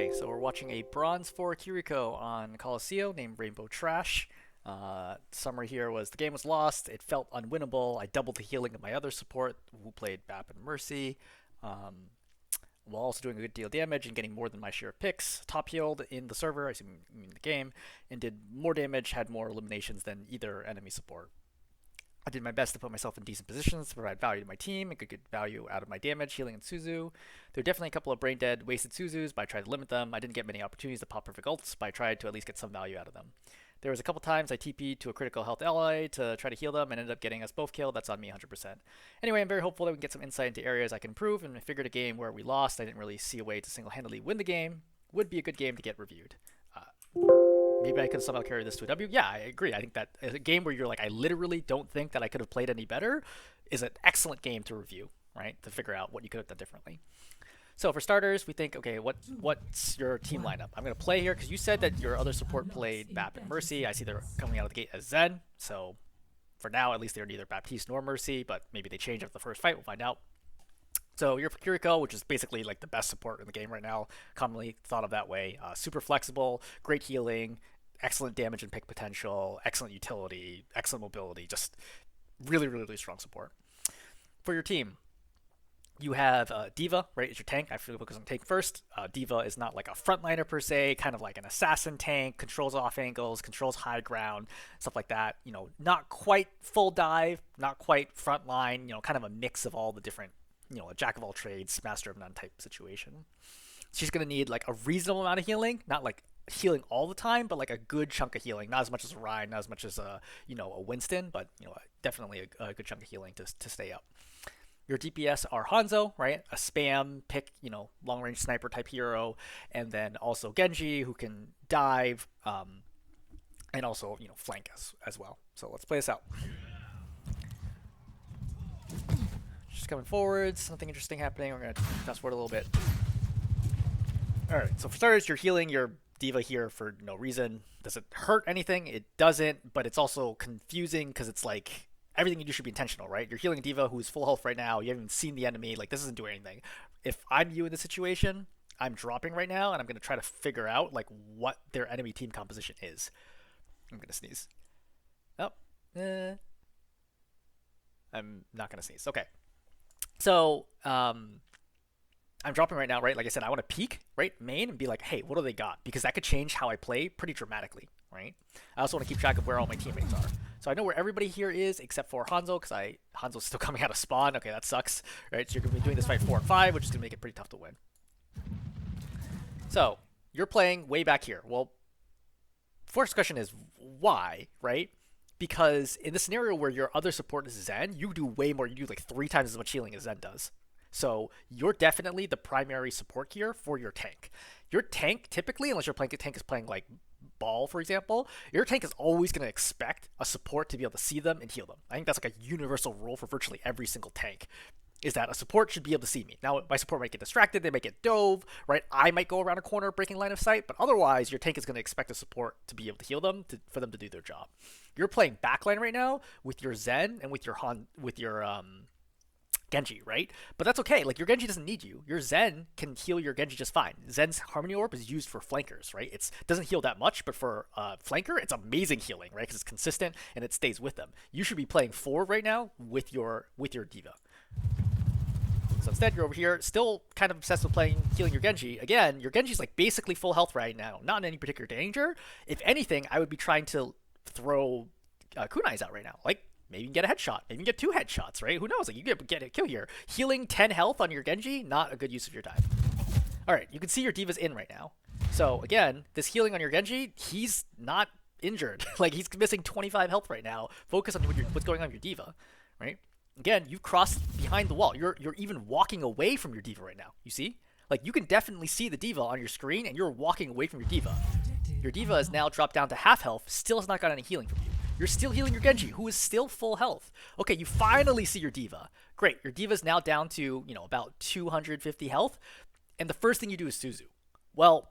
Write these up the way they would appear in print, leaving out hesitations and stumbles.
Okay, so we're watching a Bronze 4 Kiriko on Colosseo named RainbowTrash. Summary here was the game was lost. It felt unwinnable. I doubled the healing of my other support, who played Bap and Mercy, while also doing a good deal of damage and getting more than my share of picks. Top healed in the server, I assume in the game, and did more damage, had more eliminations than either enemy support. I did my best to put myself in decent positions to provide value to my team and could get value out of my damage, healing, and Suzu. There were definitely a couple of brain dead, wasted Suzus, but I tried to limit them. I didn't get many opportunities to pop perfect ults, but I tried to at least get some value out of them. There was a couple times I TP'd to a critical health ally to try to heal them and ended up getting us both killed. That's on me 100%. Anyway, I'm very hopeful that we can get some insight into areas I can improve, and I figured a game where we lost, I didn't really see a way to single-handedly win the game, would be a good game to get reviewed. Maybe I could somehow carry this to a W. Yeah, I agree. I think that a game where you're like, I literally don't think that I could have played any better is an excellent game to review, right? To figure out what you could have done differently. So for starters, we think, okay, what's your team lineup? I'm going to play here because you said that your other support played Bap and Mercy. I see they're coming out of the gate as Zen. So for now, at least they're neither Baptiste nor Mercy, but maybe they change after the first fight. We'll find out. So you're Kiriko, which is basically like the best support in the game right now, commonly thought of that way. Super flexible, great healing, excellent damage and pick potential, excellent utility, excellent mobility, just really, really, really strong support. For your team, you have D.Va, right, is your tank. I feel focus on tank first. D.Va is not like a frontliner per se, kind of like an assassin tank, controls off angles, controls high ground, stuff like that. You know, not quite full dive, not quite frontline, you know, kind of a mix of all the different, you know, a jack of all trades, master of none type situation. She's going to need like a reasonable amount of healing, not like healing all the time, but like a good chunk of healing. Not as much as a Rein, not as much as a, you know, a Winston, but, you know, definitely a good chunk of healing to stay up. Your DPS are Hanzo, right? A spam pick, you know, long range sniper type hero, and then also Genji, who can dive, and also, you know, flank as well. So let's play this out. Just coming forwards, something interesting happening. We're gonna fast forward a little bit. All right, so for starters, you're healing your D.Va here for no reason. Does it hurt anything? It doesn't, but it's also confusing because it's like everything you do should be intentional, right? You're healing a D.Va who's full health right now. You haven't even seen the enemy. Like, this isn't doing anything. If I'm you in this situation, I'm dropping right now, and I'm gonna try to figure out like what their enemy team composition is. I'm gonna sneeze. Oh, I'm not gonna sneeze. Okay. So, I'm dropping right now, right? Like I said, I want to peek, right, main, and be like, hey, what do they got? Because that could change how I play pretty dramatically, right? I also want to keep track of where all my teammates are. So I know where everybody here is except for Hanzo, because Hanzo's still coming out of spawn. Okay, that sucks, right? So you're going to be doing this fight 4 and 5, which is going to make it pretty tough to win. So you're playing way back here. Well, first question is why, right? Because in the scenario where your other support is Zen, you do way more. You do like 3 times as much healing as Zen does. So you're definitely the primary support here for your tank. Your tank, typically, unless your tank is playing like Ball, for example, your tank is always going to expect a support to be able to see them and heal them. I think that's like a universal rule for virtually every single tank, is that a support should be able to see me. Now, my support might get distracted, they might get dove, right? I might go around a corner breaking line of sight, but otherwise, your tank is going to expect a support to be able to heal them, for them to do their job. You're playing backline right now with your Zen and with your Genji, right? But that's okay. Like, your Genji doesn't need you. Your Zen can heal your Genji just fine. Zen's Harmony Orb is used for flankers, right? It doesn't heal that much, but for flanker, it's amazing healing, right? Because it's consistent and it stays with them. You should be playing forward right now with your D.Va. So instead, you're over here, still kind of obsessed with healing your Genji. Again, your Genji's like basically full health right now, not in any particular danger. If anything, I would be trying to throw kunais out right now. Like, maybe you can get a headshot. Maybe you can get 2 headshots, right? Who knows? Like, you get a kill here. Healing 10 health on your Genji, not a good use of your time. All right, you can see your D.Va's in right now. So, again, this healing on your Genji, he's not injured. Like, he's missing 25 health right now. Focus on what's going on with your D.Va, right? Again, you've crossed behind the wall. You're even walking away from your D.Va right now. You see? Like, you can definitely see the D.Va on your screen, and you're walking away from your D.Va. Your D.Va has now dropped down to half health, still has not got any healing from you. You're still healing your Genji, who is still full health. Okay, you finally see your D.Va. Great, your D.Va's now down to, you know, about 250 health, and the first thing you do is Suzu. Well,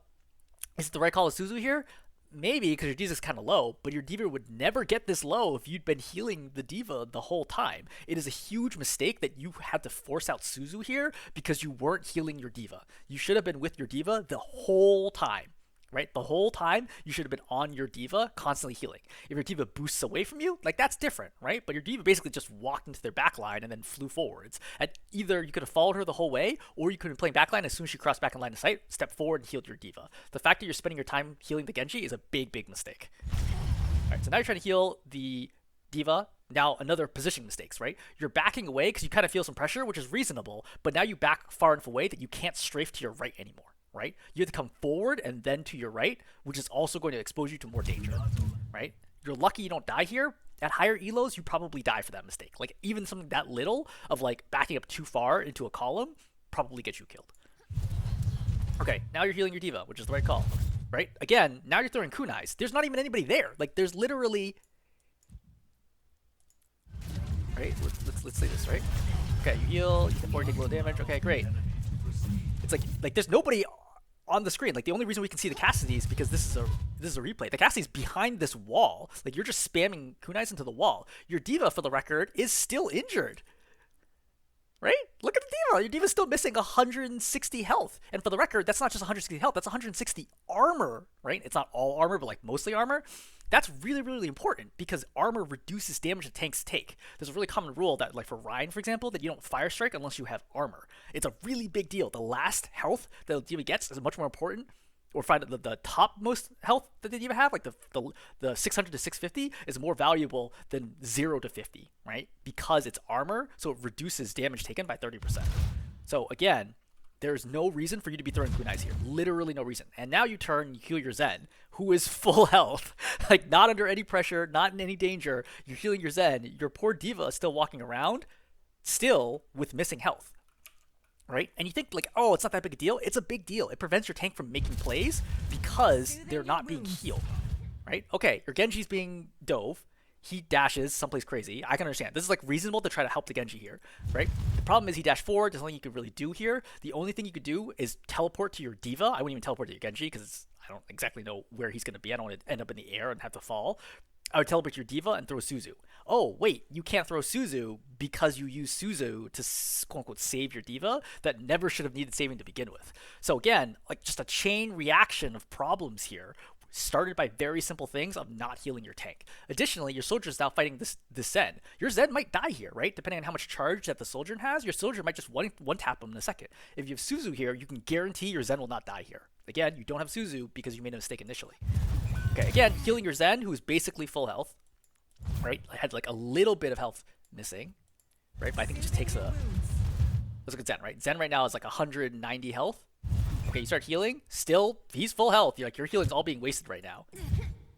is it the right call of Suzu here? maybe because your D.Va is kind of low, but your D.Va would never get this low if you'd been healing the D.Va the whole time. It is a huge mistake that you had to force out Suzu here because you weren't healing your D.Va. You should have been with your D.Va the whole time. Right? The whole time, you should have been on your D.Va, constantly healing. If your D.Va boosts away from you, like, that's different, right? But your D.Va basically just walked into their backline and then flew forwards. And either you could have followed her the whole way, or you could have been playing backline. As soon as she crossed back in line of sight, step forward and healed your D.Va. The fact that you're spending your time healing the Genji is a big, big mistake. Alright, so now you're trying to heal the D.Va. Now, another positioning mistakes, right? You're backing away because you kind of feel some pressure, which is reasonable, but now you back far enough away that you can't strafe to your right anymore. Right? You have to come forward and then to your right, which is also going to expose you to more danger, right? You're lucky you don't die here. At higher elos, you probably die for that mistake. Like, even something that little of, like, backing up too far into a column probably gets you killed. Okay, now you're healing your D.Va, which is the right call, right? Again, now you're throwing kunais. There's not even anybody there. Like, there's literally... Right? Let's say this, right? Okay, you heal, you can take a little damage. Okay, great. It's like there's nobody on the screen. Like, the only reason we can see the Cassidy is because this is a replay. The Cassidy's behind this wall. Like, you're just spamming kunais into the wall. Your D.Va, for the record, is still injured. Right? Look at the D.Va. Your D.Va's still missing 160 health. And for the record, that's not just 160 health. That's 160 armor, right? It's not all armor, but, like, mostly armor. That's really, really important because armor reduces damage that tanks take. There's a really common rule that, like for Rein, for example, that you don't fire strike unless you have armor. It's a really big deal. The last health that the D.Va gets is much more important, or find the topmost health that the D.Va have, like the 600 to 650, is more valuable than 0 to 50, right? Because it's armor, so it reduces damage taken by 30%. So again, there's no reason for you to be throwing kunais here. Literally no reason. And now you turn and you heal your Zen, who is full health. Like, not under any pressure, not in any danger. You're healing your Zen. Your poor D.Va is still walking around, still with missing health. Right? And you think, like, oh, it's not that big a deal. It's a big deal. It prevents your tank from making plays because they're not being healed. Right? Okay, your Genji's being dove. He dashes someplace crazy. I can understand. This is, like, reasonable to try to help the Genji here, right? The problem is he dashed forward. There's nothing you could really do here. The only thing you could do is teleport to your D.Va. I wouldn't even teleport to your Genji because I don't exactly know where he's going to be. I don't want to end up in the air and have to fall. I would teleport to your D.Va and throw Suzu. Oh, wait, you can't throw Suzu because you use Suzu to, quote-unquote, save your D.Va that never should have needed saving to begin with. So again, like, just a chain reaction of problems here, started by very simple things of not healing your tank. Additionally, your soldier is now fighting this Zen. Your Zen might die here, right? Depending on how much charge that the soldier has, your soldier might just one tap him in a second. If you have Suzu here, you can guarantee your Zen will not die here. Again, you don't have Suzu because you made a mistake initially. Okay, again, healing your Zen, who is basically full health, right? I had like a little bit of health missing, right? But I think it just takes a... Let's look at Zen, right? Zen right now is like 190 health. Okay, you start healing. Still, he's full health. You're like, your healing's all being wasted right now,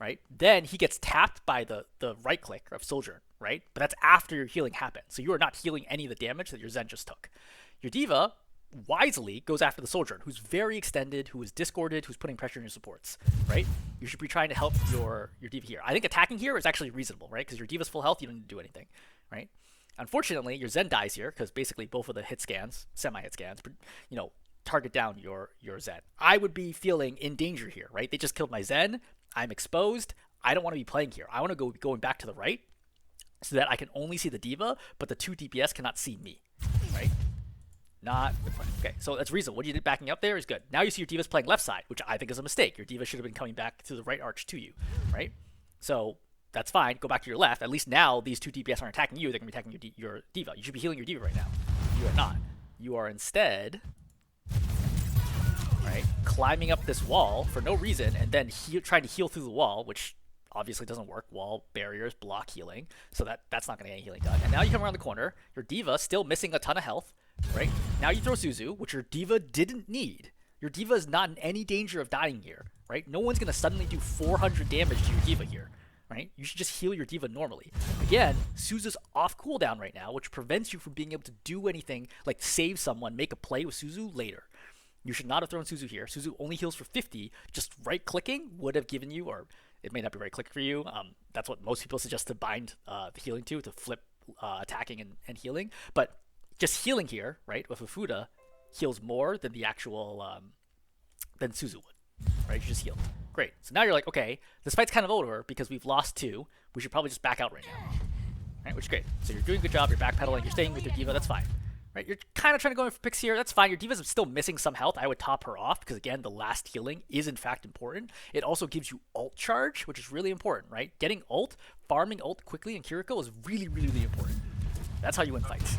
right? Then he gets tapped by the right click of Soldier, right? But that's after your healing happened. So you are not healing any of the damage that your Zen just took. Your D.Va wisely goes after the Soldier, who's very extended, who is discorded, who's putting pressure on your supports, right? You should be trying to help your D.Va here. I think attacking here is actually reasonable, right? Because your D.Va's full health, you don't need to do anything, right? Unfortunately, your Zen dies here because basically both of the hit scans, semi-hit scans, you know, target down your Zen. I would be feeling in danger here, right? They just killed my Zen. I'm exposed. I don't want to be playing here. I want to go going back to the right so that I can only see the D.Va, but the two DPS cannot see me, right? Not good plan. Okay, so that's reasonable. What you did backing up there is good. Now you see your D.Va's playing left side, which I think is a mistake. Your D.Va should have been coming back to the right arch to you, right? So that's fine. Go back to your left. At least now these two DPS aren't attacking you. They're going to be attacking your D.Va. You should be healing your D.Va right now. You are not. You are instead... right, climbing up this wall for no reason and then trying to heal through the wall, which obviously doesn't work. Wall barriers block healing, so that's not going to get any healing done. And now you come around the corner, your D.Va still missing a ton of health, right? Now you throw Suzu, which your D.Va didn't need. Your D.Va is not in any danger of dying here, right? No one's going to suddenly do 400 damage to your D.Va here, right? You should just heal your D.Va normally. Again, Suzu's off cooldown right now, which prevents you from being able to do anything like save someone, make a play with Suzu later. You should not have thrown Suzu here. Suzu only heals for 50. Just right-clicking would have given you, or it may not be right-click for you. That's what most people suggest to bind the healing to flip attacking and healing. But just healing here, right, with Fufuda, heals more than the actual, than Suzu would. right? You just healed. Great. So now you're like, okay, this fight's kind of over because we've lost 2. We should probably just back out right now. Right, which is great. So you're doing a good job. You're backpedaling. You're staying with your diva. That's fine. Right, you're kind of trying to go in for picks here. That's fine. Your diva's still missing some health. I would top her off because, again, the last healing is, in fact, important. It also gives you ult charge, which is really important, right? Getting ult, farming ult quickly in Kiriko is really, really, really important. That's how you win fights.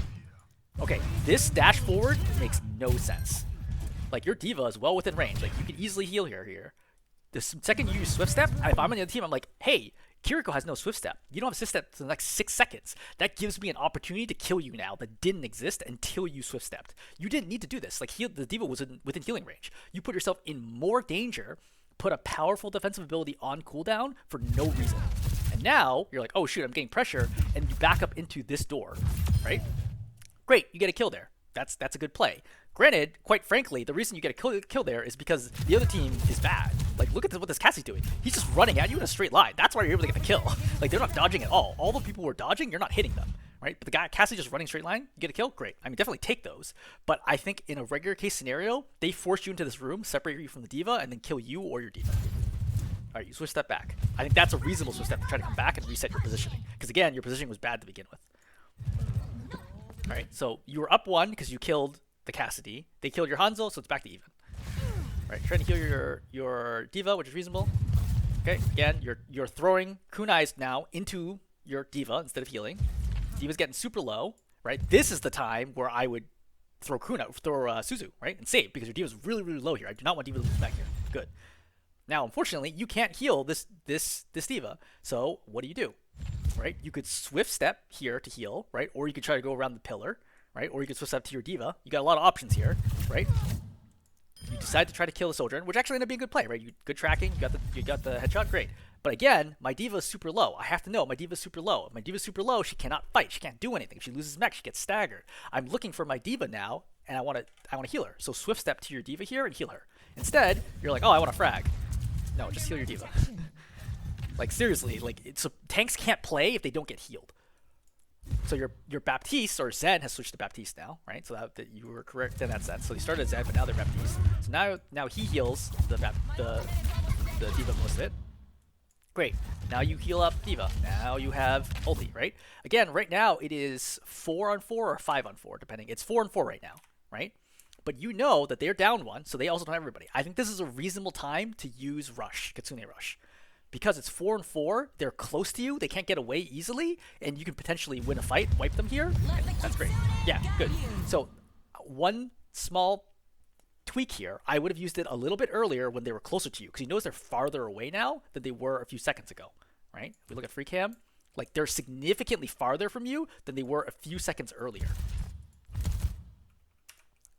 Okay, this dash forward makes no sense. Like, your diva is well within range. Like, you can easily heal here. The second you use Swift Step, if I'm on the other team, I'm like, hey, Kiriko has no Swift Step. You don't have Swift Step for the next 6 seconds. That gives me an opportunity to kill you now that didn't exist until you Swift Stepped. You didn't need to do this. Like, the diva was within healing range. You put yourself in more danger, put a powerful defensive ability on cooldown for no reason. And now, you're like, oh shoot, I'm getting pressure, and you back up into this door, right? Great, you get a kill there. That's a good play. Granted, quite frankly, the reason you get a kill there is because the other team is bad. Like, look at what this Cassie's doing. He's just running at you in a straight line. That's why you're able to get the kill. Like, they're not dodging at all. All the people who are dodging, you're not hitting them, right? But the Cassie just running straight line, you get a kill, great. I mean, definitely take those. But I think in a regular case scenario, they force you into this room, separate you from the diva, and then kill you or your diva. All right, you switch step back. I think that's a reasonable switch step to try to come back and reset your positioning. Because again, your positioning was bad to begin with. All right, so you were up 1 because you killed the Cassidy. They killed your Hanzo, so it's back to even. All right, trying to heal your diva, which is reasonable. Okay, again, you're throwing kunais now into your diva instead of healing. Diva's getting super low, right? This is the time where I would throw Suzu, right, and save because your diva's really, really low here. I do not want diva to lose back here. Good. Now, unfortunately, you can't heal this diva. So what do? Right? You could Swift Step here to heal, right? Or you could try to go around the pillar, right? Or you could Swift Step to your diva. You got a lot of options here, right? You decide to try to kill the soldier, which actually ended up being a good play, right? Good tracking. You got the headshot, great. But again, my diva is super low. I have to know my diva is super low. If my diva is super low, she cannot fight. She can't do anything. If she loses mech, she gets staggered. I'm looking for my diva now, and I want to heal her. So Swift Step to your diva here and heal her. Instead, you're like, oh, I want to frag. No, just heal your diva. Like, seriously, like, tanks can't play if they don't get healed. So your Baptiste, or Zen, has switched to Baptiste now, right? So that you were correct in that sense. So they started as Zen, but now they're Baptiste. So now he heals the diva most of it. Great. Now you heal up diva. Now you have ulti, right? Again, right now it is 4-on-4 or 5-on-4, depending. It's 4-on-4 right now, right? But you know that they're down 1, so they also don't have everybody. I think this is a reasonable time to use Rush, Kitsune Rush. Because it's 4-on-4, they're close to you, they can't get away easily, and you can potentially win a fight, wipe them here. That's great. Yeah, good. So, one small tweak here, I would have used it a little bit earlier when they were closer to you, because you notice they're farther away now than they were a few seconds ago, right? If we look at free cam, like, they're significantly farther from you than they were a few seconds earlier.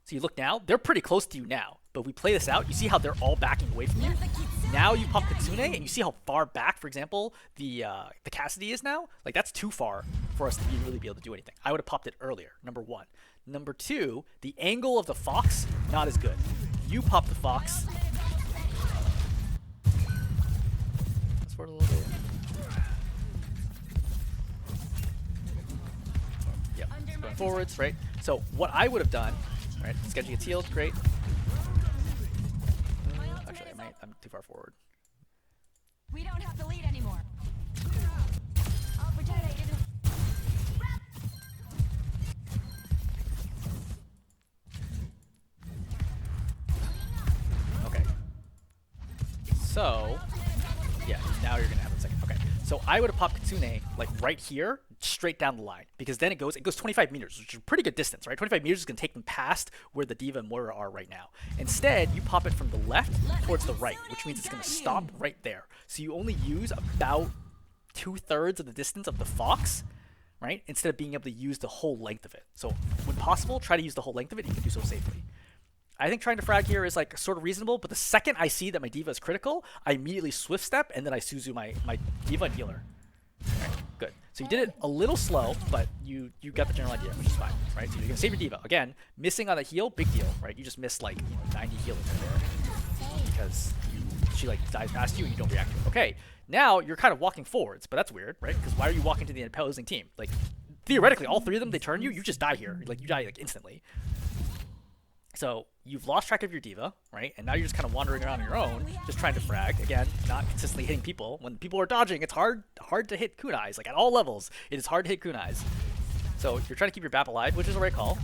So you look now, they're pretty close to you now. But we play this out, you see how they're all backing away from you? Now you pop Kitsune, and you see how far back, for example, the Cassidy is now? Like, that's too far for us to really be able to do anything. I would have popped it earlier, number 1. Number 2, the angle of the Fox, not as good. You pop the Fox. Let's forward a little bit. Yep, going forwards, right? So what I would have done, right, Sketchy gets healed, great. Actually, I'm too far forward. We don't have to lead anymore. Okay. So, yeah, now you're gonna have a second. Okay. So I would have popped Kitsune like right here, straight down the line, because then it goes 25 meters, which is a pretty good distance, right? 25 meters is gonna take them past where the Diva and Moira are right now. Instead, you pop it from the left towards the right, which means it's gonna stop right there. So you only use about 2/3 of the distance of the Fox, right? Instead of being able to use the whole length of it. So when possible, try to use the whole length of it. You can do so safely. I think trying to frag here is like sort of reasonable, but the second I see that my Diva is critical, I immediately Swift Step and then I Suzu my Diva and healer. Alright, good. So you did it a little slow, but you got the general idea, which is fine, right? So you're gonna save your Diva. Again, missing on the heal, big deal, right? You just missed like 90 healing right there because she like dives past you and you don't react to it. Okay, now you're kind of walking forwards, but that's weird, right? Because why are you walking to the opposing team? Like theoretically, all 3 of them, they turn you, you just die here. Like you die like instantly. So you've lost track of your diva, right? And now you're just kind of wandering around on your own, just trying to frag. Again, not consistently hitting people. When people are dodging, it's hard to hit kunais. Like at all levels, it is hard to hit kunais. So you're trying to keep your BAP alive, which is the right call.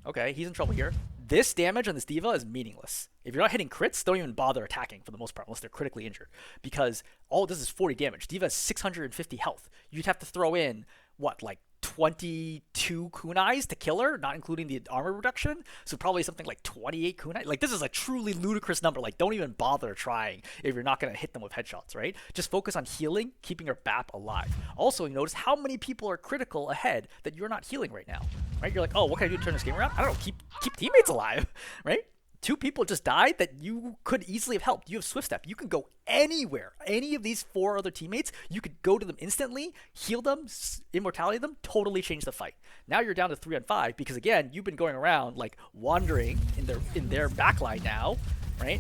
Okay, he's in trouble here. This damage on this diva is meaningless. If you're not hitting crits, don't even bother attacking for the most part, unless they're critically injured. Because all this is 40 damage. Diva has 650 health. You'd have to throw in, what, like 22 kunais to kill her, not including the armor reduction. So probably something like 28 kunai. Like this is a truly ludicrous number. Like don't even bother trying if you're not going to hit them with headshots, right? Just focus on healing, keeping your BAP alive. Also, you notice how many people are critical ahead that you're not healing right now, right? You're like, oh, what can I do to turn this game around? I don't know, keep teammates alive, right? 2 people just died that you could easily have helped. You have Swift Step. You can go anywhere. Any of these 4 other teammates, you could go to them instantly, heal them, immortality them, totally change the fight. Now you're down to 3 on 5 because again, you've been going around like wandering in their backline now, right?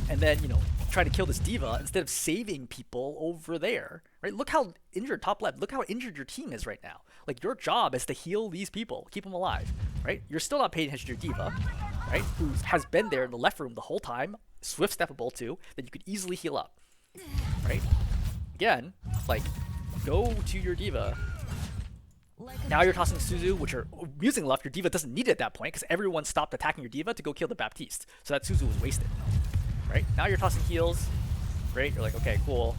And then, you know, try to kill this diva instead of saving people over there, right? Look how injured, top left, look how injured your team is right now. Like your job is to heal these people, keep them alive, right? You're still not paying attention to your diva, right? Who has been there in the left room the whole time, swift steppable too, that you could easily heal up, right? Again, like, go to your diva. Now you're tossing Suzu, which are using left. Your diva doesn't need it at that point because everyone stopped attacking your diva to go kill the Baptiste. So that Suzu was wasted, right? Now you're tossing heals. Great, you're like, okay, cool.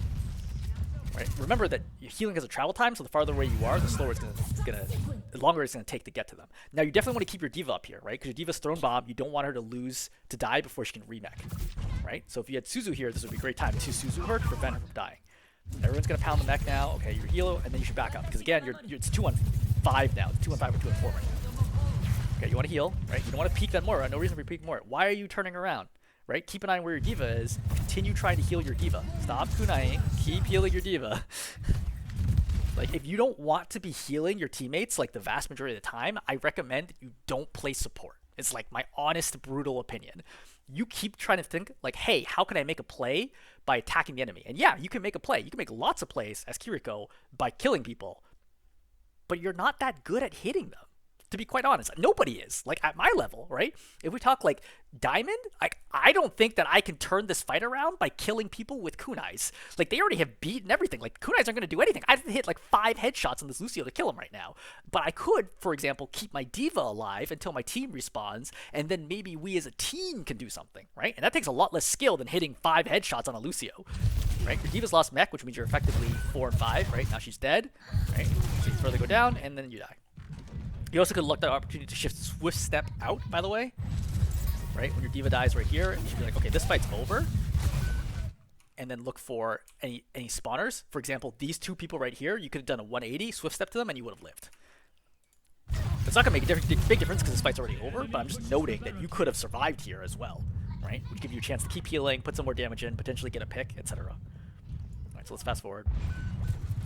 Right? Remember that healing has a travel time, so the farther away you are, the slower it's gonna the longer it's gonna take to get to them. Now you definitely want to keep your diva up here, right? Because your diva's thrown bomb, you don't want her to die before she can remech, right? So if you had Suzu here, this would be a great time to Suzu her to prevent her from dying. Everyone's gonna pound the mech now. Okay, you're healo, and then you should back up because again, it's 2 on 5 now. It's 2 on 5 or 2 on 4 right now. Okay, you want to heal, right? You don't want to peek that Mora. No reason for peek Mora. Why are you turning around? Right? Keep an eye on where your diva is. Continue trying to heal your diva. Stop kunaiing. Keep healing your diva. Like, if you don't want to be healing your teammates, like the vast majority of the time, I recommend you don't play support. It's like my honest, brutal opinion. You keep trying to think, like, hey, how can I make a play by attacking the enemy? And yeah, you can make a play. You can make lots of plays as Kiriko by killing people. But you're not that good at hitting them. To be quite honest, nobody is. Like, at my level, right? If we talk, like, Diamond, I don't think that I can turn this fight around by killing people with kunais. Like, they already have beaten everything. Like, kunais aren't going to do anything. I have to hit, like, 5 headshots on this Lucio to kill him right now. But I could, for example, keep my diva alive until my team respawns, and then maybe we as a team can do something, right? And that takes a lot less skill than hitting 5 headshots on a Lucio, right? Your diva's lost mech, which means you're effectively 4 and 5, right? Now she's dead, right? So you further go down, and then you die. You also could look that opportunity to shift Swift Step out, by the way. Right? When your diva dies right here, you should be like, okay, this fight's over. And then look for any spawners. For example, these 2 people right here, you could have done a 180, Swift Step to them, and you would have lived. It's not going to make a big difference because this fight's already over, but I'm just noting that you could have survived here as well. Right? Which give you a chance to keep healing, put some more damage in, potentially get a pick, etc. Alright, so let's fast forward.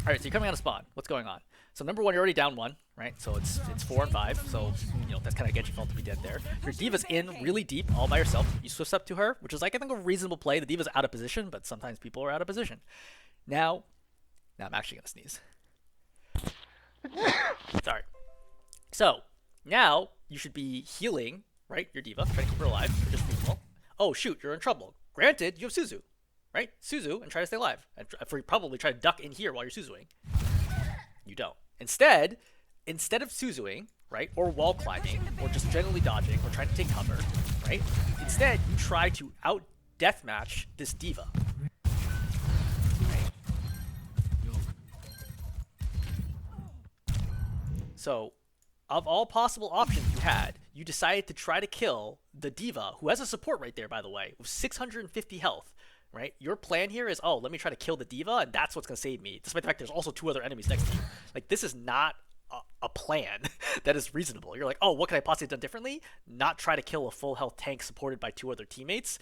Alright, so you're coming out of spawn. What's going on? So number 1, you're already down 1, right? So it's 4 and 5. So, you know, that's kind of get you felt to be dead there. Your diva's in really deep all by herself. You swift up to her, which is like, I think, a reasonable play. The diva's out of position, but sometimes people are out of position. Now I'm actually going to sneeze. Sorry. So now you should be healing, right? Your diva, trying to keep her alive. Or just reasonable. Oh, shoot, you're in trouble. Granted, you have Suzu, right? Suzu, and try to stay alive. And probably try to duck in here while you're Suzuing. You don't. Instead of Suzuing, right, or wall climbing, or just generally dodging, or trying to take cover, right, instead you try to out-deathmatch this diva. Right? So, of all possible options you had, you decided to try to kill the diva, who has a support right there, by the way, with 650 health. Right? Your plan here is, oh, let me try to kill the diva, and that's what's going to save me, despite the fact there's also 2 other enemies next to you. Like, this is not a plan that is reasonable. You're like, oh, what could I possibly have done differently? Not try to kill a full health tank supported by 2 other teammates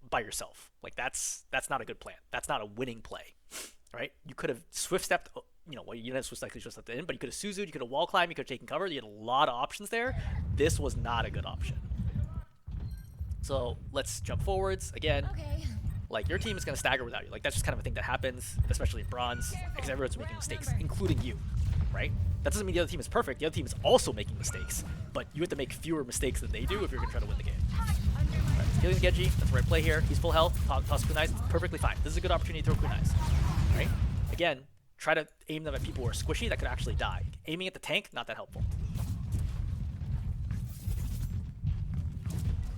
by yourself. Like, that's not a good plan. That's not a winning play. Right? You could have swift stepped, you know, well, you didn't have swift stepped in, but you could have Suzu'd, you could have wall climbed, you could have taken cover. You had a lot of options there. This was not a good option. So let's jump forwards again. Okay. Like, your team is going to stagger without you. Like, that's just kind of a thing that happens, especially in bronze, because everyone's making mistakes, including you, right? That doesn't mean the other team is perfect. The other team is also making mistakes, but you have to make fewer mistakes than they do if you're going to try to win the game. Right, healing Genji, that's the right play here. He's full health, toss kunais, perfectly fine. This is a good opportunity to throw kunais, right? Again, try to aim them at people who are squishy that could actually die. Aiming at the tank, not that helpful.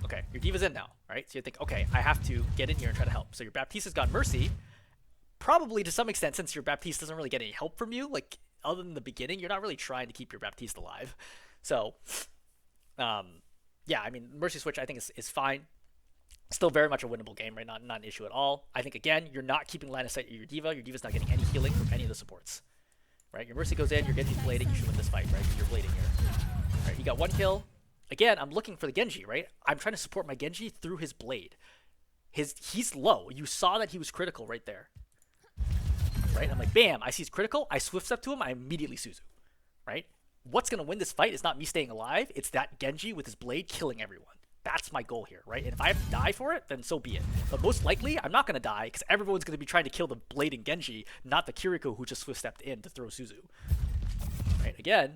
Okay, your D.Va's in now, right? So you think, okay, I have to get in here and try to help. So your Baptiste's got Mercy. Probably to some extent, since your Baptiste doesn't really get any help from you, like, other than the beginning, you're not really trying to keep your Baptiste alive. So, yeah, I mean, Mercy Switch I think is fine. Still very much a winnable game, right? Not an issue at all. I think, again, you're not keeping line of sight of your D.Va. Your D.Va's not getting any healing from any of the supports. Right? Your Mercy goes in, your Genji's blading, you should win this fight, right? You're blading here. Right, you got 1 kill. Again, I'm looking for the Genji, right? I'm trying to support my Genji through his blade. He's low. You saw that he was critical right there. Right? I'm like, bam, I see he's critical. I swift step to him. I immediately Suzu. Right? What's going to win this fight is not me staying alive. It's that Genji with his blade killing everyone. That's my goal here, right? And if I have to die for it, then so be it. But most likely, I'm not going to die because everyone's going to be trying to kill the blading Genji, not the Kiriko who just swift stepped in to throw Suzu. Right? Again,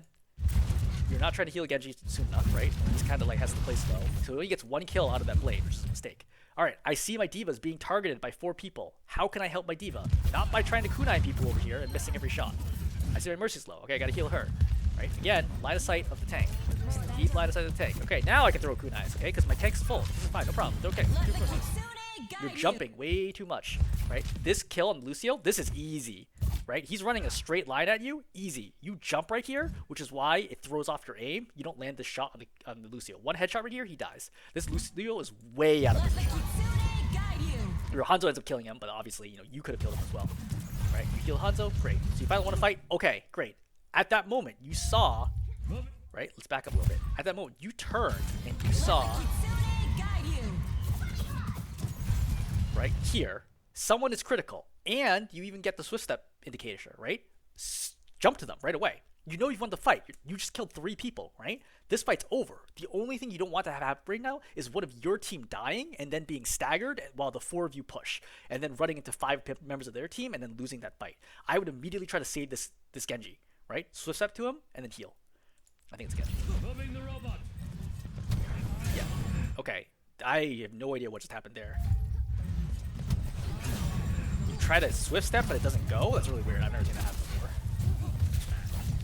you're not trying to heal Genji soon enough, right? He's kind of like has to play slow. So he only gets 1 kill out of that blade, which is a mistake. Alright, I see my D.Va's being targeted by 4 people. How can I help my D.Va? Not by trying to kunai people over here and missing every shot. I see my Mercy's low. Okay, I gotta heal her. Right? Again, line of sight of the tank. Keep line of sight of the tank. Okay, now I can throw kunais, okay? Because my tank's full. This is fine, no problem. It's okay. You're jumping way too much, right? This kill on Lucio, this is easy, right? He's running a straight line at you, easy. You jump right here, which is why it throws off your aim. You don't land the shot on the Lucio. 1 headshot right here, he dies. This Lucio is way out of position. Your Hanzo ends up killing him, but obviously, you know, you could have killed him as well, right? You kill Hanzo, great. So you finally want to fight, okay, great. At that moment, you saw, right? Let's back up a little bit. At that moment, you turned and you saw, right here, someone is critical, and you even get the swift step indicator, right? Jump to them right away. You know you've won the fight. You just killed 3 people, right? This fight's over. The only thing you don't want to have happen right now is one of your team dying and then being staggered while the 4 of you push, and then running into 5 members of their team and then losing that fight. I would immediately try to save this Genji, right? Swift step to him and then heal. I think it's Genji. Yeah. Okay. I have no idea what just happened there. You try to swift step, but it doesn't go? That's really weird. I've never seen that happen before.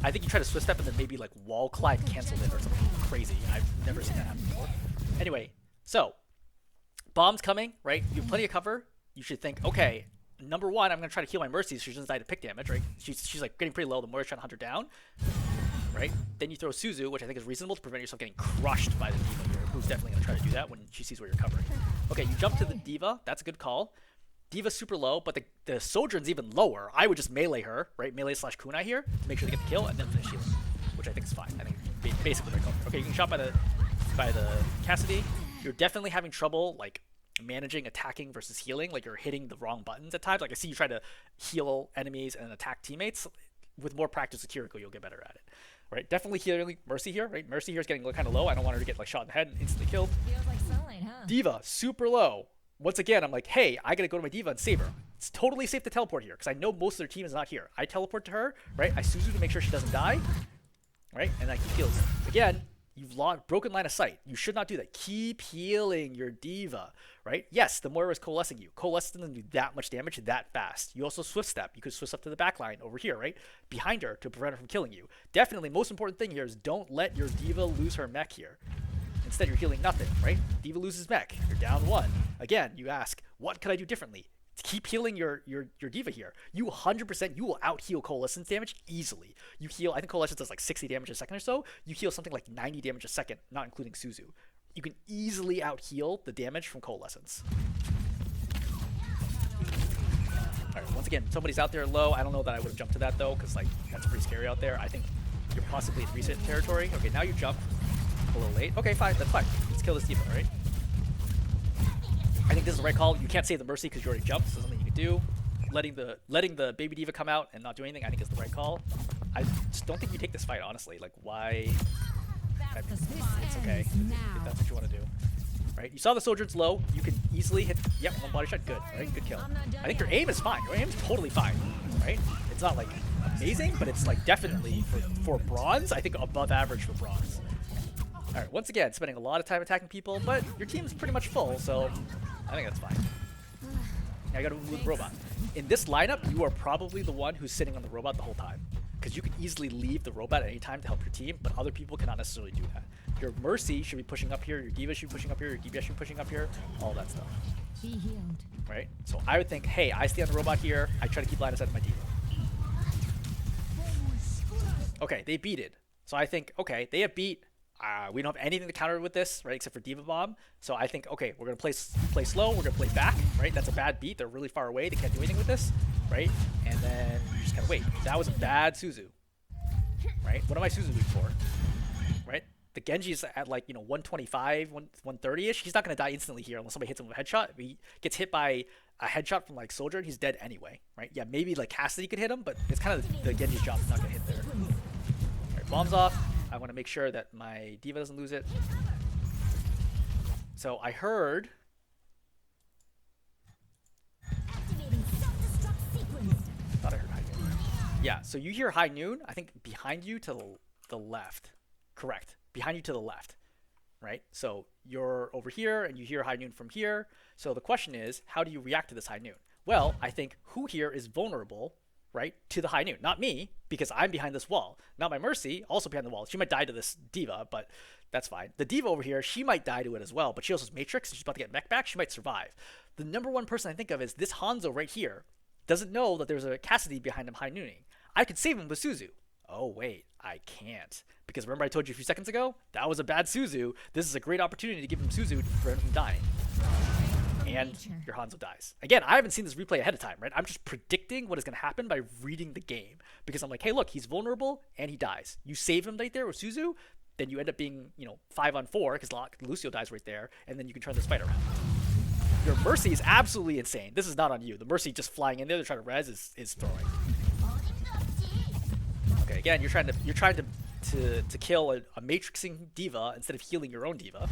I think you try to swift step and then maybe like wall climb canceled it or something crazy. I've never seen that happen before. Anyway, so bomb's coming, right? You have plenty of cover. You should think, okay, number 1, I'm gonna try to heal my Mercy so she doesn't die to pick damage, right? She's like getting pretty low. The more you're trying to hunt her down, right? Then you throw Suzu, which I think is reasonable to prevent yourself getting crushed by the D.Va here, who's definitely gonna try to do that when she sees where you're covering. Okay, you jump to the D.Va. That's a good call. D.Va's super low, but the Sojourn's even lower. I would just melee her, right? Melee / kunai here to make sure they get the kill and then finish healing, which I think is fine. I think basically right call. Okay, you can shot by the Cassidy. You're definitely having trouble like managing attacking versus healing. Like you're hitting the wrong buttons at times. Like I see you try to heal enemies and attack teammates. With more practice with Kiriko, you'll get better at it. Right? Definitely healing Mercy here, right? Mercy here is getting kind of low. I don't want her to get like shot in the head and instantly killed. Feels like sunlight, huh? D.Va, super low. Once again, I'm like, hey, I gotta go to my D.Va and save her. It's totally safe to teleport here because I know most of their team is not here. I teleport to her, right? I Suzu to make sure she doesn't die, right? And I keep healing. Again, you've broken line of sight. You should not do that. Keep healing your D.Va, right? Yes, the Moira is coalescing you. Coalescing doesn't do that much damage that fast. You also swift step. You could swift step to the back line over here, right? Behind her to prevent her from killing you. Definitely, most important thing here is don't let your D.Va lose her mech here. Instead, you're healing nothing, right? D.Va loses mech. You're down 1. Again, you ask, what could I do differently? Keep healing your D.Va here. You 100%, you will out-heal Coalescence damage easily. You heal, I think Coalescence does like 60 damage a second or so. You heal something like 90 damage a second, not including Suzu. You can easily out-heal the damage from Coalescence. Alright, once again, somebody's out there low. I don't know that I would have jumped to that though, because like that's pretty scary out there. I think you're possibly in reset territory. Okay, now you jump. A little late. Okay, fine. That's fine. Let's kill this D.Va, right? I think this is the right call. You can't save the Mercy because you already jumped, so something you can do. Letting the baby D.Va come out and not do anything, I think is the right call. I just don't think you take this fight, honestly. Like, why? I mean, it's okay if that's what you want to do. Right? You saw the Sojourn's low. You can easily hit. Yep, 1 body shot. Good. Right? Good kill. I think your aim is fine. Your aim is totally fine. Right? It's not like amazing, but it's like definitely for bronze, I think above average for bronze. Alright, once again, spending a lot of time attacking people, but your team's pretty much full, so I think that's fine. Now I gotta move the robot. In this lineup, you are probably the one who's sitting on the robot the whole time. Because you can easily leave the robot at any time to help your team, but other people cannot necessarily do that. Your Mercy should be pushing up here, your D.Va should be pushing up here, your DPS should be pushing up here, all that stuff. Be healed. Right? So I would think, hey, I stay on the robot here, I try to keep line of sight of my D.Va. Okay, they beat it. So I think, okay, they have beat. We don't have anything to counter with this, right, except for D.Va Bomb. So I think, okay, we're going to play slow, we're going to play back, right? That's a bad beat. They're really far away. They can't do anything with this, right? And then you just kind of wait. That was a bad Suzu, right? What am I Suzu weak for, right? The Genji's at like, 125, 130-ish. He's not going to die instantly here unless somebody hits him with a headshot. If he gets hit by a headshot from like Soldier, he's dead anyway, right? Yeah, maybe like Cassidy could hit him, but it's kind of the Genji's job to not get hit there. All right, bombs off. I want to make sure that my D.Va doesn't lose it. So I heard. Thought I heard high noon. Yeah, so you hear high noon, I think behind you to the left. Correct. Behind you to the left. Right? So you're over here and you hear high noon from here. So the question is, how do you react to this high noon? Well, I think who here is vulnerable, right, to the high noon? Not me, because I'm behind this wall. Not my Mercy, also behind the wall. She might die to this D.Va, but that's fine. The D.Va over here, she might die to it as well, but she also has Matrix, and she's about to get mech back. She might survive. The number one person I think of is this Hanzo right here. Doesn't know that there's a Cassidy behind him high nooning. I could save him with Suzu. Oh, wait, I can't. Because remember I told you a few seconds ago? That was a bad Suzu. This is a great opportunity to give him Suzu to prevent him from dying. And your Hanzo dies. Again, I haven't seen this replay ahead of time, right? I'm just predicting what is going to happen by reading the game. Because I'm like, hey, look, he's vulnerable and he dies. You save him right there with Suzu, then you end up being, 5-on-4 because Lucio dies right there, and then you can turn this fight around. Your Mercy is absolutely insane. This is not on you. The Mercy just flying in there to try to res is throwing. Okay, again, you're trying to kill a matrixing D.Va instead of healing your own D.Va.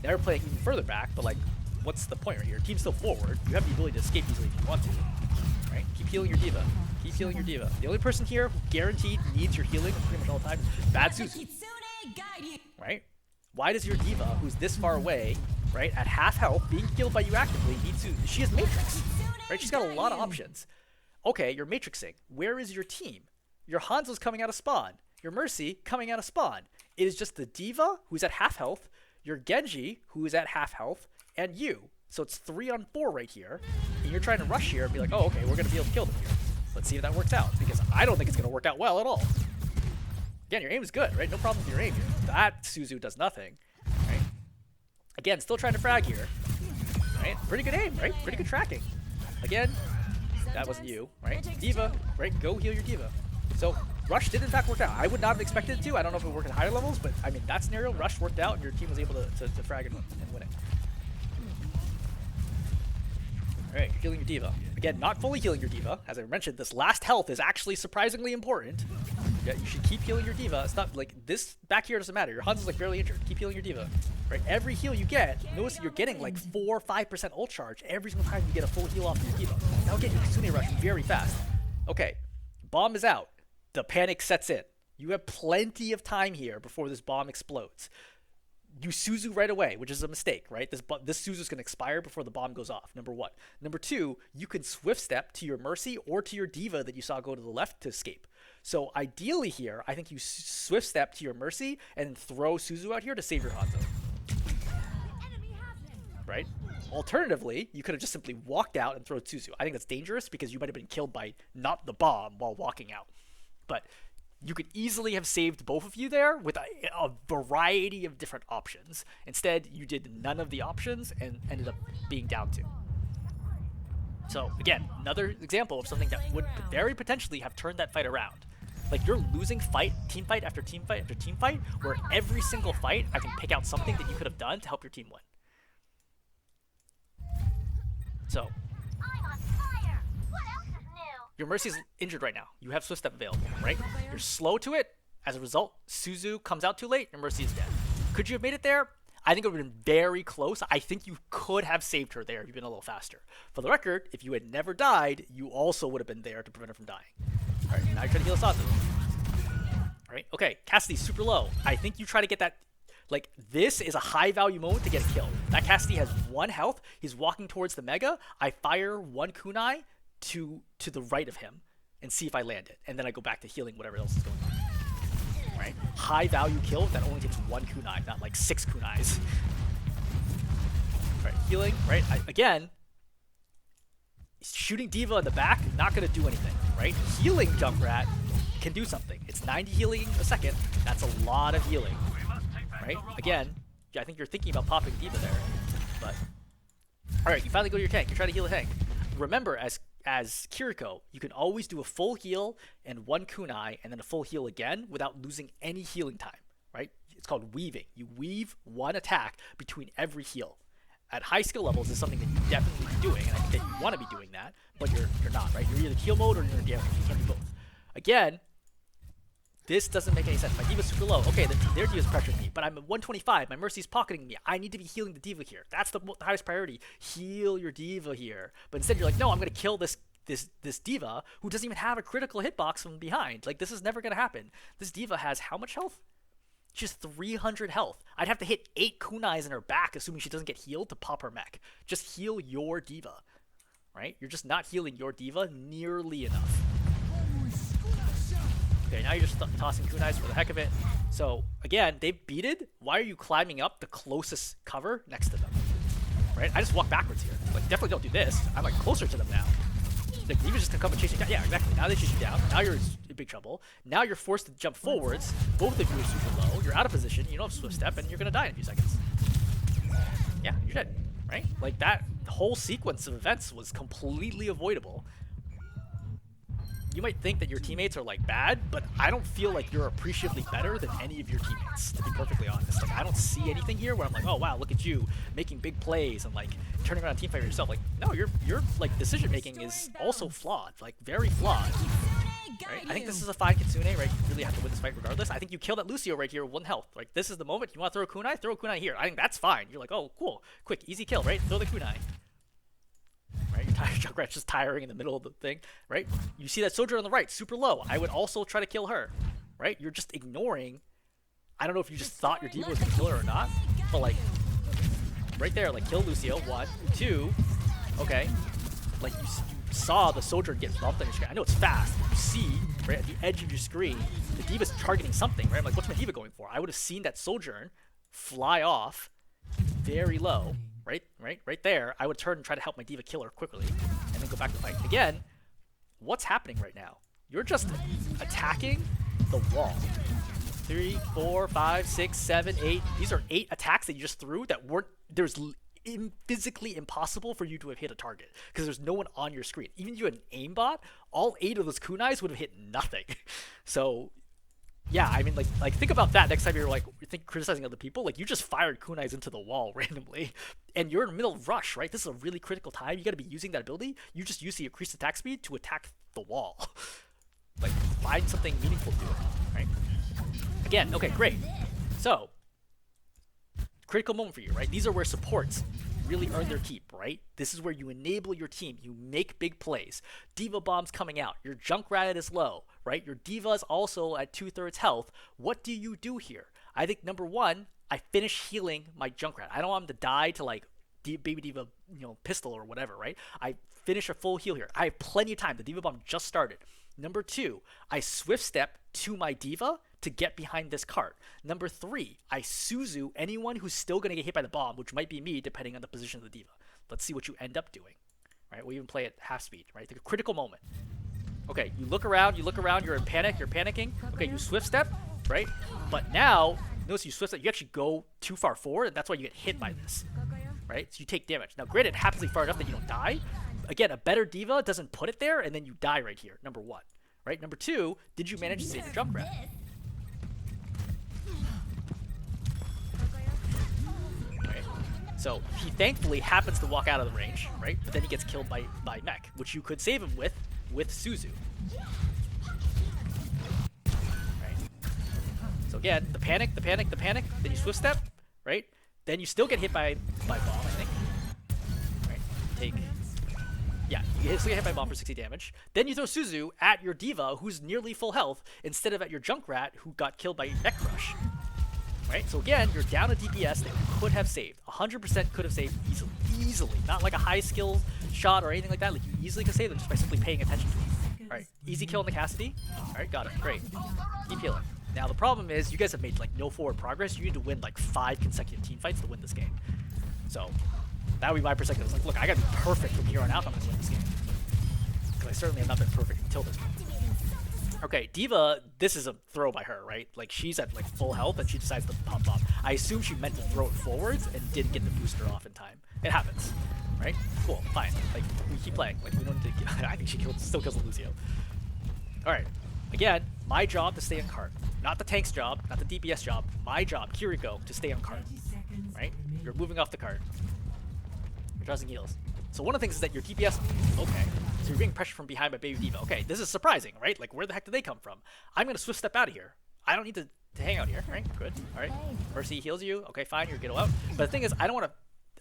Now you're playing even further back, but like, what's the point right here? Team's still forward. You have the ability to escape easily if you want to. Right? Keep healing your D.Va. Keep healing your D.Va. The only person here who guaranteed needs your healing pretty much all the time is bad Suzu. Right? Why does your D.Va, who's this far away, right, at half health, being killed by you actively, need Suzu? She has Matrix. Right? She's got a lot of options. Okay, you're Matrixing. Where is your team? Your Hanzo's coming out of spawn. Your Mercy coming out of spawn. It is just the D.Va, who's at half health, your Genji, who is at half health, and you. So it's 3-on-4 right here, and you're trying to rush here and be like, oh, okay, we're going to be able to kill them here. Let's see if that works out, because I don't think it's going to work out well at all. Again, your aim is good, right? No problem with your aim here. That Suzu does nothing, right? Again, still trying to frag here, right? Pretty good aim, right? Pretty good tracking. Again, that wasn't you, right? D.Va, right? Go heal your D.Va. So Rush did in fact work out. I would not have expected it to. I don't know if it would work at higher levels, but I mean, that scenario, Rush worked out and your team was able to frag and win it. Alright, you're healing your D.Va. Again, not fully healing your D.Va. As I mentioned, this last health is actually surprisingly important. Yeah, you should keep healing your D.Va. It's not like this back here doesn't matter. Your Hanzo's like barely injured. Keep healing your D.Va. Right? Every heal you get, notice that you're getting like 4 or 5% ult charge every single time you get a full heal off your D.Va. Now again, you Kitsune Rush very fast. Okay, bomb is out. The panic sets in. You have plenty of time here before this bomb explodes. You Suzu right away, which is a mistake, right? This Suzu's going to expire before the bomb goes off, number one. Number two, you can swift step to your Mercy or to your D.Va that you saw go to the left to escape. So ideally here, I think you swift step to your Mercy and throw Suzu out here to save your Hanzo. Right? Alternatively, you could have just simply walked out and thrown Suzu. I think that's dangerous because you might have been killed by not the bomb while walking out. But you could easily have saved both of you there with a variety of different options. Instead, you did none of the options and ended up being down 2. So again, another example of something that would very potentially have turned that fight around. Like, you're losing team fight after team fight after team fight, where every single fight I can pick out something that you could have done to help your team win. So your Mercy's injured right now. You have Swift Step available, right? You're slow to it. As a result, Suzu comes out too late, your Mercy is dead. Could you have made it there? I think it would have been very close. I think you could have saved her there if you'd been a little faster. For the record, if you had never died, you also would have been there to prevent her from dying. Alright, now you're trying to heal Asazu. Alright, okay, Cassidy's super low. I think you try to get that. Like, this is a high value moment to get a kill. That Cassidy has 1 health. He's walking towards the Mega. I fire 1 kunai to the right of him and see if I land it. And then I go back to healing whatever else is going on. Right? High value kill that only takes 1 kunai, not like 6 kunais. Alright, healing, right? Again, shooting D.Va in the back, not going to do anything, right? Healing Junkrat can do something. It's 90 healing a second. That's a lot of healing. Right? Again, I think you're thinking about popping D.Va there, but alright, you finally go to your tank. You're trying to heal a tank. Remember, as Kiriko, you can always do a full heal and 1 kunai, and then a full heal again without losing any healing time. Right? It's called weaving. You weave 1 attack between every heal. At high skill levels, is something that you definitely be doing, and I think that you want to be doing that, but you're not. Right? You're either heal mode or you're in damage. You can't do both. Again. This doesn't make any sense. My D.Va's super low. Okay, their D.Va's pressuring me, but I'm at 125. My Mercy's pocketing me. I need to be healing the D.Va here. That's the highest priority. Heal your D.Va here. But instead, you're like, no, I'm going to kill this D.Va who doesn't even have a critical hitbox from behind. Like, this is never going to happen. This D.Va has how much health? She has 300 health. I'd have to hit 8 kunais in her back, assuming she doesn't get healed, to pop her mech. Just heal your D.Va. Right? You're just not healing your D.Va nearly enough. Okay, now you're just tossing kunais for the heck of it. So, again, they've beated. Why are you climbing up the closest cover next to them? Right? I just walk backwards here. Like, definitely don't do this. I'm, like, closer to them now. Like, D.Va's just gonna come and chase you down. Yeah, exactly. Now they chase you down. Now you're in big trouble. Now you're forced to jump forwards. Both of you are super low. You're out of position. You don't have swift step, and you're gonna die in a few seconds. Yeah, you're dead. Right? Like, that whole sequence of events was completely avoidable. You might think that your teammates are like bad, but I don't feel like you're appreciably better than any of your teammates, to be perfectly honest. Like, I don't see anything here where I'm like, oh wow, look at you making big plays and like turning around a team fight yourself. Like, no, your like decision making is also flawed, like very flawed. Right? I think this is a fine Kitsune, right? You really have to win this fight regardless. I think you killed that Lucio right here with 1 health. Like, this is the moment. You want to throw a kunai? Throw a kunai here. I think that's fine. You're like, oh, cool, quick, easy kill, right? Throw the kunai. Right, your Junkrat's just tiring in the middle of the thing, right? You see that soldier on the right, super low. I would also try to kill her, right? You're just ignoring. I don't know if you just thought your D.Va was gonna kill her or not, but like, right there, like, kill Lucio. 1, 2, okay. Like, you saw the soldier get bumped on your screen. I know it's fast. You see, right at the edge of your screen, the D.Va's targeting something, right? I'm like, what's my D.Va going for? I would have seen that sojourn fly off very low. Right there, I would turn and try to help my D.Va kill her quickly, and then go back to the fight. Again, what's happening right now? You're just attacking the wall. 3, 4, 5, 6, 7, 8. These are 8 attacks that you just threw that weren't. There's physically impossible for you to have hit a target because there's no one on your screen. Even if you had an aimbot, all 8 of those kunais would have hit nothing. So. Yeah, I mean, like think about that next time you're like criticizing other people. Like, you just fired kunais into the wall randomly, and you're in the middle of rush, right? This is a really critical time. You got to be using that ability. You just use the increased attack speed to attack the wall. Like, find something meaningful to do it, right? Again, okay, great. So, critical moment for you, right? These are where supports really earn their keep, right? This is where you enable your team. You make big plays. D.Va bombs coming out. Your Junkrat is low, right? Your D.Va is also at 2/3 health. What do you do here? I think number 1, I finish healing my Junkrat. I don't want him to die to like Baby D.Va, pistol or whatever, right? I finish a full heal here. I have plenty of time. The D.Va bomb just started. Number 2, I swift step to my D.Va to get behind this cart. Number 3, I Suzu anyone who's still going to get hit by the bomb, which might be me depending on the position of the D.Va. Let's see what you end up doing. Right? We'll even play at half speed, right? The critical moment. Okay, you look around, you're in panic, you're panicking. Okay, you swift step, right? But now, notice you swift step, you actually go too far forward, and that's why you get hit by this. Right? So you take damage. Now, granted, it happens far enough that you don't die. Again, a better D.Va doesn't put it there, and then you die right here, number 1. Right? Number 2, did you manage to save your Junkrat? Right? So he thankfully happens to walk out of the range, right? But then he gets killed by mech, which you could save him with Suzu. Right? So again, the panic, then you swift step, right? Then you still get hit by bomb, I think. Right? Take Yeah, you get hit by bomb for 60 damage. Then you throw Suzu at your D.Va, who's nearly full health, instead of at your Junkrat, who got killed by Neck Crush. Right? So again, you're down a DPS that you could have saved. 100% could have saved easily. Easily. Not like a high skill shot or anything like that. Like you easily could save them just by simply paying attention to them. Alright, easy kill on the Cassidy. Alright, got it. Great. Keep healing. Now the problem is you guys have made like no forward progress. You need to win like 5 consecutive team fights to win this game. So that would be my perspective. It's like, look, I gotta be perfect from here on out if I'm gonna win this game. Because I certainly have not been perfect until this point. Okay, D.Va, this is a throw by her, right? Like, she's at, like, full health, and she decides to pump up. I assume she meant to throw it forwards and didn't get the booster off in time. It happens, right? Cool, fine. Like, we keep playing. Like, we don't need to... I think she still kills Lucio. Alright, again, my job to stay on cart. Not the tank's job, not the DPS job. My job, Kiriko, to stay on cart. Right? You're moving off the cart. You're tossing heals. So one of the things is that your DPS... Okay. So you're being pressured from behind by Baby D.Va. Okay, this is surprising, right? Like, where the heck did they come from? I'm going to swift step out of here. I don't need to hang out here, right? Good. All right. Mercy heals you. Okay, fine. You're going to go out. But the thing is, I don't want to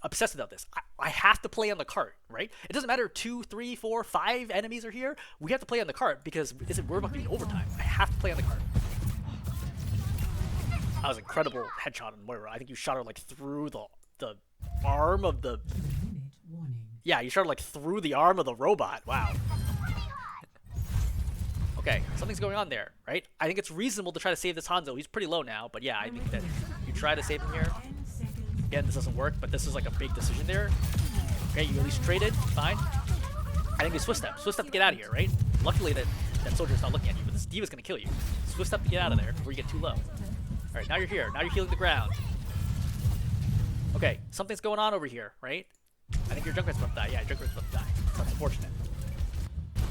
obsess about this. I have to play on the cart, right? It doesn't matter 2, 3, 4, 5 enemies are here. We have to play on the cart because we're about to be in overtime. I have to play on the cart. That was an incredible headshot on Moira. I think you shot her like through the arm of the... Yeah, you shot her like through the arm of the robot. Wow. Okay, something's going on there, right? I think it's reasonable to try to save this Hanzo. He's pretty low now, but yeah, I think that you try to save him here. Again, this doesn't work, but this is like a big decision there. Okay, you at least traded. Fine. I think we Swift Step. Swift Step to get out of here, right? Luckily that soldier's not looking at you, but this D.Va's gonna kill you. Swift Step to get out of there before you get too low. Alright, now you're here. Now you're healing the ground. Okay, something's going on over here, right? I think your Junkrat's about to die. Yeah, your Junkrat's about to die. That's unfortunate.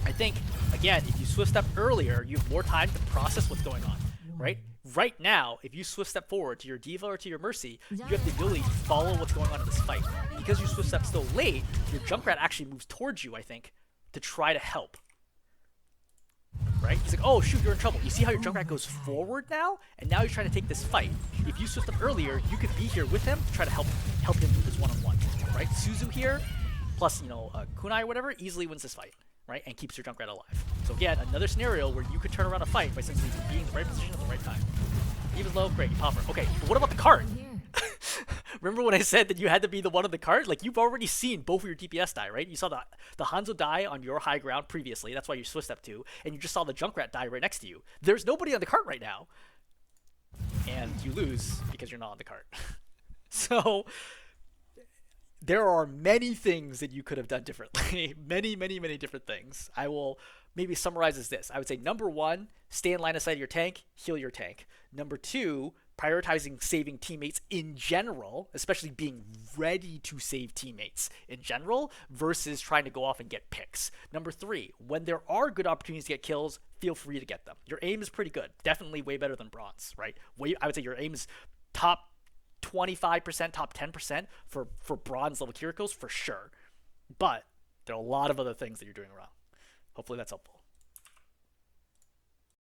I think, again, if you Swift Step earlier, you have more time to process what's going on, right? Right now, if you Swift Step forward to your D.Va or to your Mercy, you have the ability to follow what's going on in this fight. Because you Swift Step so late, your Junkrat actually moves towards you, I think, to try to help. Right? He's like, oh shoot, you're in trouble. You see how your Junkrat goes forward now? And now you're trying to take this fight. If you Swift Step earlier, you could be here with him to try to help him with his one-on-one. Right? Suzu here, plus, you know, Kunai or whatever, easily wins this fight. Right? And keeps your Junkrat alive. So again, another scenario where you could turn around a fight by simply being in the right position at the right time. Even low, great, you pop her. Okay, but what about the cart? Remember when I said that you had to be the one on the cart? Like, you've already seen both of your DPS die, right? You saw the Hanzo die on your high ground previously. That's why you Swift Step to. And you just saw the Junkrat die right next to you. There's nobody on the cart right now. And you lose because you're not on the cart. So there are many things that you could have done differently. many, many, many different things. I will maybe summarize as this. I would say, number 1, stay in line of sight of your tank, heal your tank. Number 2, prioritizing saving teammates in general, especially being ready to save teammates in general versus trying to go off and get picks. Number 3, when there are good opportunities to get kills, feel free to get them. Your aim is pretty good. Definitely way better than bronze, right? I would say your aim is top 25%, top 10% for bronze level Kirikos for sure. But there are a lot of other things that you're doing wrong. Hopefully that's helpful.